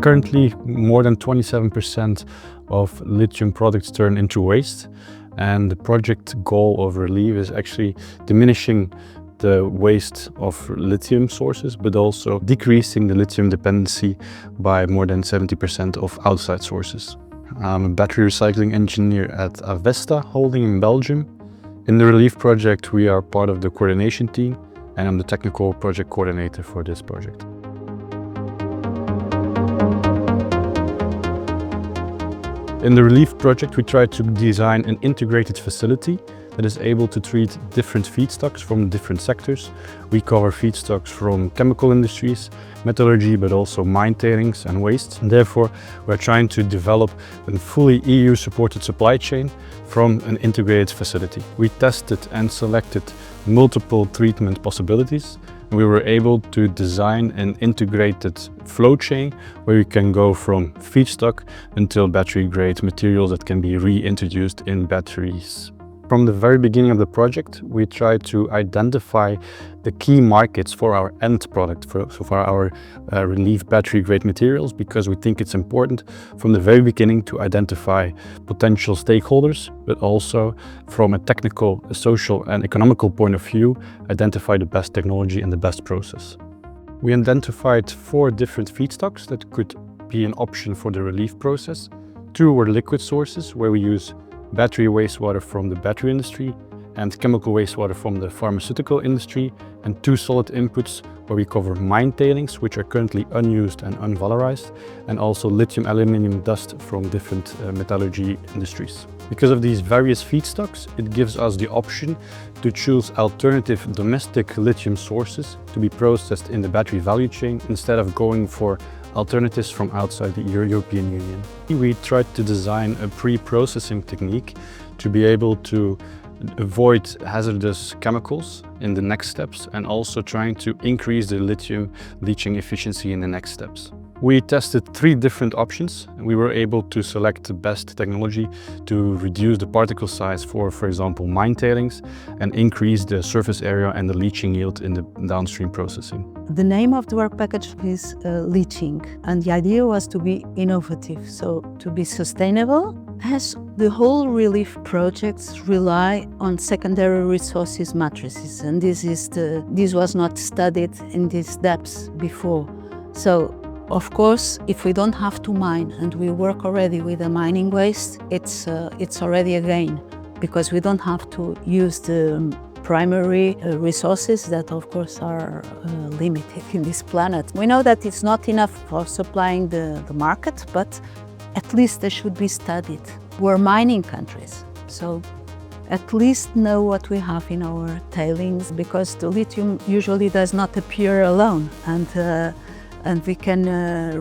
Currently, more than 27% of lithium products turn into waste, and the project goal of RELiEF is actually diminishing the waste of lithium sources, but also decreasing the lithium dependency by more than 70% of outside sources. I'm a battery recycling engineer at Avesta Holding in Belgium. In the RELiEF project, we are part of the coordination team, and I'm the technical project coordinator for this project. In the RELiEF project, we try to design an integrated facility that is able to treat different feedstocks from different sectors. We cover feedstocks from chemical industries, metallurgy, but also mine tailings and waste. And therefore, we're trying to develop a fully EU-supported supply chain from an integrated facility. We tested and selected multiple treatment possibilities. We were able to design an integrated flow chain where we can go from feedstock until battery-grade materials that can be reintroduced in batteries. From the very beginning of the project, we tried to identify the key markets for our end product, for our RELiEF battery-grade materials, because we think it's important from the very beginning to identify potential stakeholders, but also from a technical, social and economical point of view, identify the best technology and the best process. We identified 4 different feedstocks that could be an option for the RELiEF process. 2 were liquid sources, where we use battery wastewater from the battery industry and chemical wastewater from the pharmaceutical industry, and 2 solid inputs where we cover mine tailings, which are currently unused and unvalorized, and also lithium aluminum dust from different metallurgy industries. Because of these various feedstocks, it gives us the option to choose alternative domestic lithium sources to be processed in the battery value chain instead of going for alternatives from outside the European Union. We tried to design a pre-processing technique to be able to avoid hazardous chemicals in the next steps, and also trying to increase the lithium leaching efficiency in the next steps. We tested 3 different options, and we were able to select the best technology to reduce the particle size for example, mine tailings, and increase the surface area and the leaching yield in the downstream processing. The name of the work package is leaching, and the idea was to be innovative, so to be sustainable, as the whole RELiEF projects rely on secondary resources matrices, and this was not studied in these depths before. So, of course, if we don't have to mine and we work already with the mining waste, it's already a gain, because we don't have to use the primary resources that of course are limited in this planet. We know that it's not enough for supplying the market, but at least they should be studied. We're mining countries, so at least know what we have in our tailings, because the lithium usually does not appear alone, and we can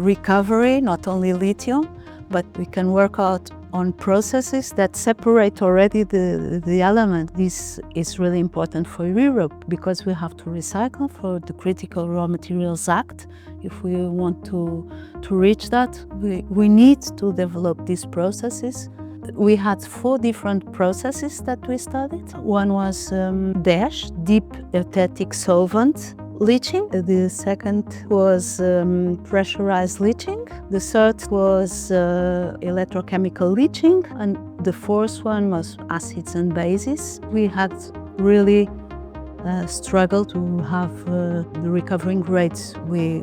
recover not only lithium, but we can work out on processes that separate already the element. This is really important for Europe, because we have to recycle for the Critical Raw Materials Act. If we want to reach that, we need to develop these processes. We had 4 different processes that we studied. One was DESH, Deep Eutectic Solvent leaching. The second was pressurized leaching. The third was electrochemical leaching. And the 4th one was acids and bases. We had really struggled to have the recovering rates we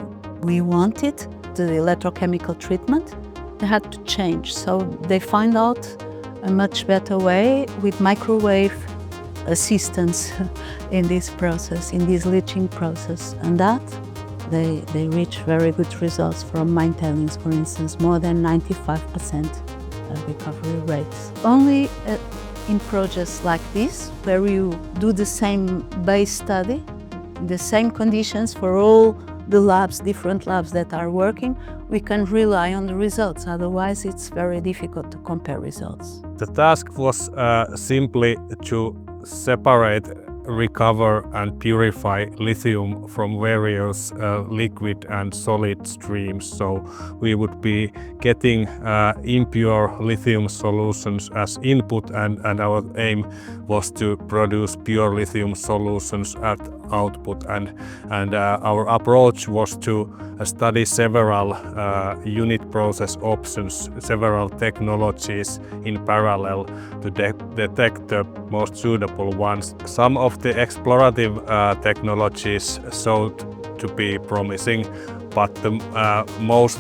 wanted. The electrochemical treatment, they had to change. So they find out a much better way with microwave assistance in this process, in this leaching process, and that they reach very good results from mine tailings, for instance, more than 95% recovery rates. Only in projects like this, where you do the same base study, the same conditions for all the labs, different labs that are working, we can rely on the results. Otherwise, it's very difficult to compare results. The task was simply to separate recover and purify lithium from various liquid and solid streams. So we would be getting impure lithium solutions as input, and our aim was to produce pure lithium solutions at output. And our approach was to study several unit process options, several technologies in parallel to detect the most suitable ones. Some of the explorative technologies showed to be promising, but the most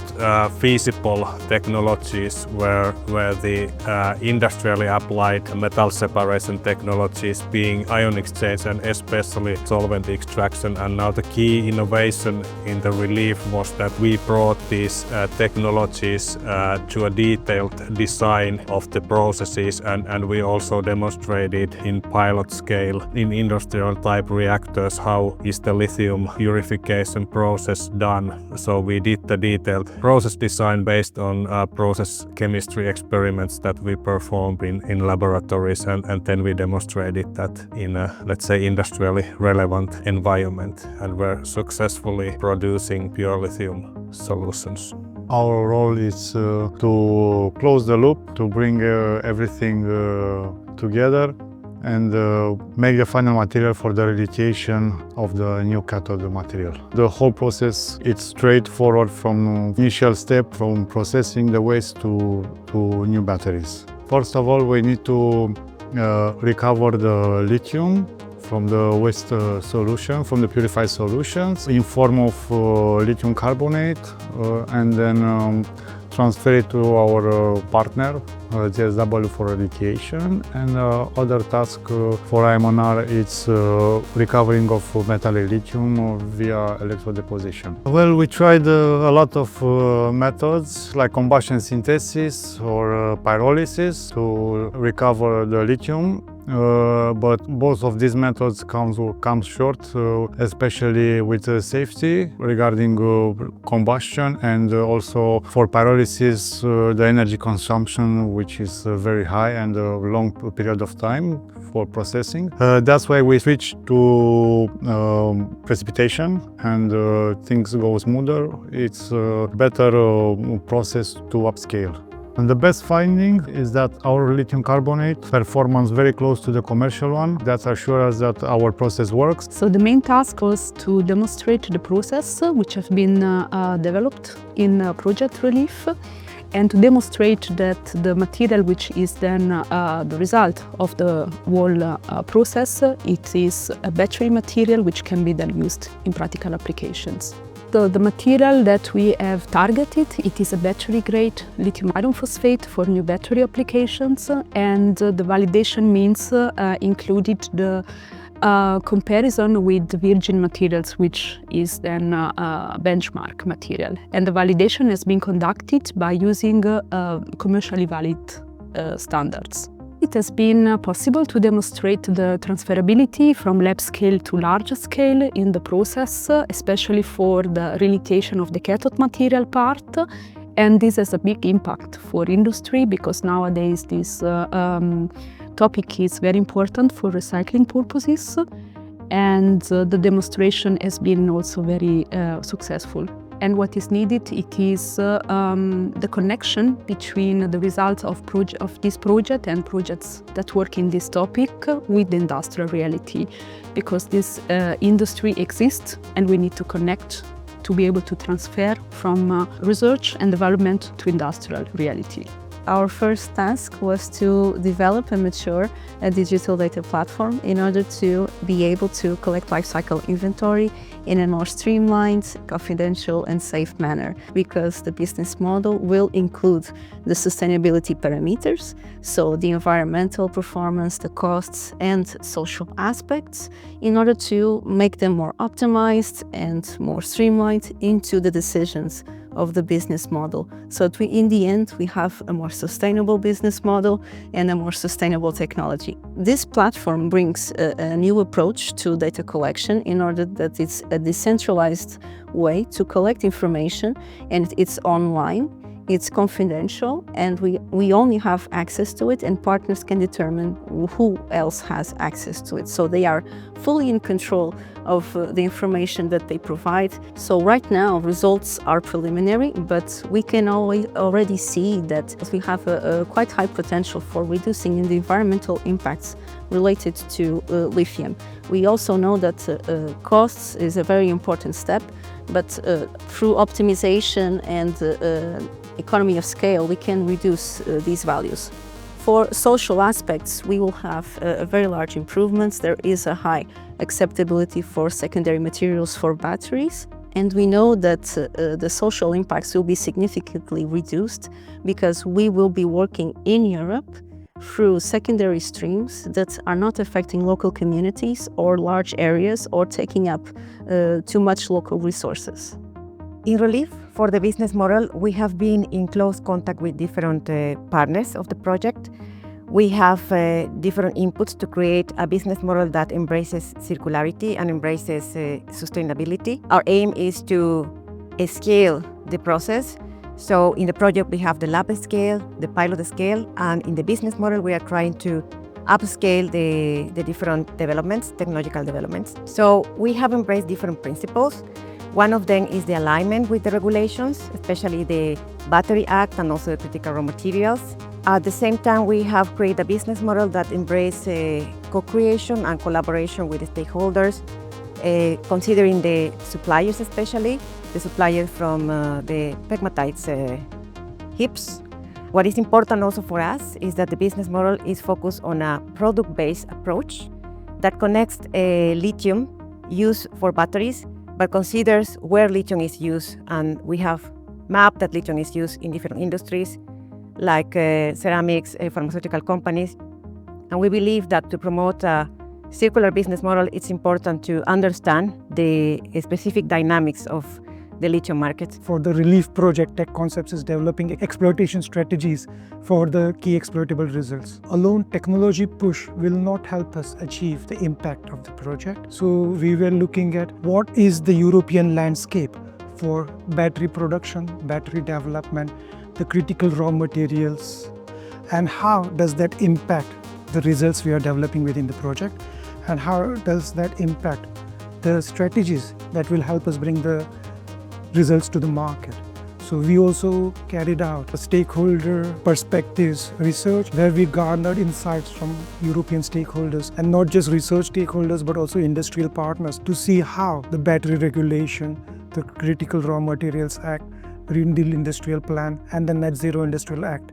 feasible technologies were the industrially applied metal separation technologies, being ion exchange and especially solvent extraction. And now the key innovation in the RELiEF was that we brought these technologies to a detailed design of the processes, and we also demonstrated in pilot scale in industrial type reactors how is the lithium purification process done. So we did the detailed process design based on process chemistry experiments that we performed in laboratories, and then we demonstrated that in a, let's say, industrially relevant environment, and were successfully producing pure lithium solutions. Our role is to close the loop, to bring everything together and make the final material for the realization of the new cathode material. The whole process, it's straightforward from initial step, from processing the waste to new batteries. First of all, we need to recover the lithium from the waste solution, from the purified solutions in form of lithium carbonate, and then transfer it to our partner, JSW, for eradication. And other task for IMNR, it's recovering of metal lithium via electrodeposition. Well, we tried a lot of methods like combustion synthesis or pyrolysis to recover the lithium. But both of these methods come short, especially with safety regarding combustion, and also for pyrolysis, the energy consumption, which is very high and a long period of time for processing. That's why we switched to precipitation, and things go smoother. It's a better process to upscale. And the best finding is that our lithium carbonate performance very close to the commercial one. That assures us that our process works. So the main task was to demonstrate the process which has been developed in Project RELiEF, and to demonstrate that the material which is then the result of the whole process, it is a battery material which can be then used in practical applications. The material that we have targeted, it is a battery-grade lithium iron phosphate for new battery applications, and the validation means included the comparison with virgin materials, which is then benchmark material. And the validation has been conducted by using commercially valid standards. It has been possible to demonstrate the transferability from lab scale to large scale in the process, especially for the realization of the cathode material part. And this has a big impact for industry, because nowadays this topic is very important for recycling purposes. And the demonstration has been also very successful. And what is needed, it is the connection between the results of this project and projects that work in this topic with the industrial reality. Because this industry exists, and we need to connect to be able to transfer from research and development to industrial reality. Our first task was to develop and mature a digital data platform in order to be able to collect lifecycle inventory in a more streamlined, confidential and safe manner, because the business model will include the sustainability parameters, so the environmental performance, the costs and social aspects, in order to make them more optimized and more streamlined into the decisions of the business model. So that in the end, we have a more sustainable business model and a more sustainable technology. This platform brings a new approach to data collection, in order that it's a decentralized way to collect information, and it's online, It's confidential, and we only have access to it, and partners can determine who else has access to it. So they are fully in control of the information that they provide. So right now, results are preliminary, but we can already see that we have a quite high potential for reducing the environmental impacts related to lithium. We also know that costs is a very important step, but through optimization and economy of scale, we can reduce these values. For social aspects, we will have very large improvements. There is a high acceptability for secondary materials for batteries. And we know that the social impacts will be significantly reduced because we will be working in Europe through secondary streams that are not affecting local communities or large areas or taking up too much local resources. In RELiEF, for the business model, we have been in close contact with different partners of the project. We have different inputs to create a business model that embraces circularity and embraces sustainability. Our aim is to scale the process. So in the project, we have the lab scale, the pilot scale, and in the business model, we are trying to upscale the different developments, technological developments. So we have embraced different principles. One of them is the alignment with the regulations, especially the Battery Act and also the critical raw materials. At the same time, we have created a business model that embraces co-creation and collaboration with the stakeholders, considering the suppliers, especially the suppliers from the pegmatites HIPs. What is important also for us is that the business model is focused on a product-based approach that connects lithium used for batteries, but considers where lithium is used. And we have mapped that lithium is used in different industries, like ceramics, pharmaceutical companies. And we believe that to promote a circular business model, it's important to understand the specific dynamics of the lithium market. For the RELiEF project, Tech Concepts is developing exploitation strategies for the key exploitable results. Alone, technology push will not help us achieve the impact of the project. So we were looking at what is the European landscape for battery production, battery development, the critical raw materials, and how does that impact the results we are developing within the project, and how does that impact the strategies that will help us bring the results to the market. So we also carried out a stakeholder perspectives research where we garnered insights from European stakeholders, and not just research stakeholders but also industrial partners, to see how the battery regulation, the Critical Raw Materials Act, Green Deal Industrial Plan and the Net Zero Industrial Act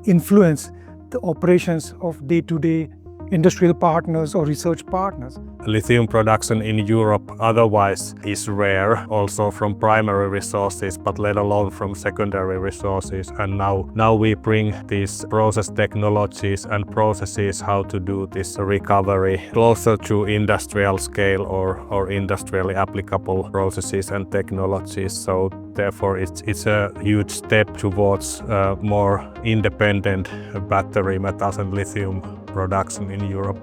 influence the operations of day-to-day industrial partners or research partners. Lithium production in Europe otherwise is rare, also from primary resources, but let alone from secondary resources. And now we bring these process technologies and processes how to do this recovery closer to industrial scale or industrially applicable processes and technologies. So therefore it's a huge step towards more independent battery metals and lithium production in Europe.